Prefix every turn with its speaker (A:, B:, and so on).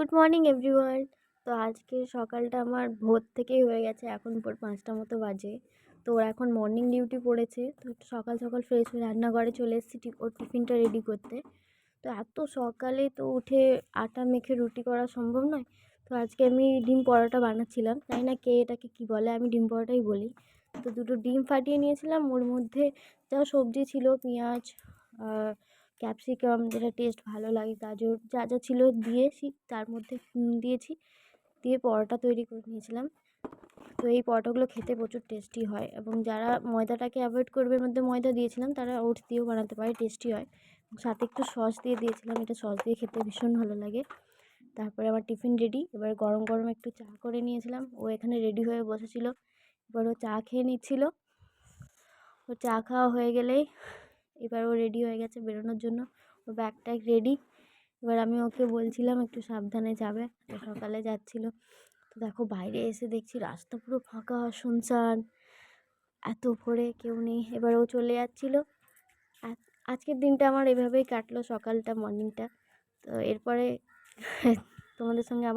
A: Good morning everyone. তো আজকে সকালটা আমার ভোর থেকেই হয়ে গেছে, এখন ভোর 5টা মতো বাজে। তো ওর এখন মর্নিং ডিউটি পড়েছে, তো একটু সকাল সকাল ফ্রেশ হয়ে রান্নাঘরে চলে এসেছি ওর টিফিনটা রেডি করতে। তো এত সকালে তো উঠে আটা মেখে রুটি করা সম্ভব নয়। তো আজকে আমি ডিম পরোটা বানাচ্ছিলাম, জানি না কে এটাকে কী বলে, আমি ডিম পরোটাই বলি। তো দুটো ডিম ফাটিয়ে নিয়েছিলাম, ওর মধ্যে যা সবজি ছিল পেঁয়াজ, ক্যাপসিকাম যেটা টেস্ট ভালো লাগে, গাজর যা যা ছিল দিয়েছি, তার মধ্যে দিয়েছি, দিয়ে পরোটা তৈরি করে নিয়েছিলাম। তো এই পরোটাগুলো খেতে প্রচুর টেস্টি হয়, এবং যারা ময়দাটাকে অ্যাভয়েড করবে, এর মধ্যে ময়দা দিয়েছিলাম, তারা ওটস দিয়েও বানাতে পারে, টেস্টি হয়। সাথে একটু সস দিয়ে দিয়েছিলাম, এটা সস দিয়ে খেতে ভীষণ ভালো লাগে। তারপরে আমার টিফিন রেডি, এবার গরম গরম একটু চা করে নিয়েছিলাম, ও এখানে রেডি হয়ে বসেছিল, এবার ও চা খেয়ে নিচ্ছিল। ও চা খাওয়া হয়ে গেলেই এবার ও রেডি হয়ে গেছে বেরোনোর জন্য, ওর ব্যাগ ট্যাগ রেডি। এবার আমি ওকে বলছিলাম একটু সাবধানে যাবে, ও সকালে যাচ্ছিলো। তো দেখো বাইরে এসে দেখছি রাস্তা পুরো ফাঁকা শুনশান, এত ভোরে কেউ নেই। এবার ও চলে যাচ্ছিলো। আজকের দিনটা আমার এভাবেই কাটলো, সকালটা মর্নিংটা। তো এরপরে তোমাদের সঙ্গে আবার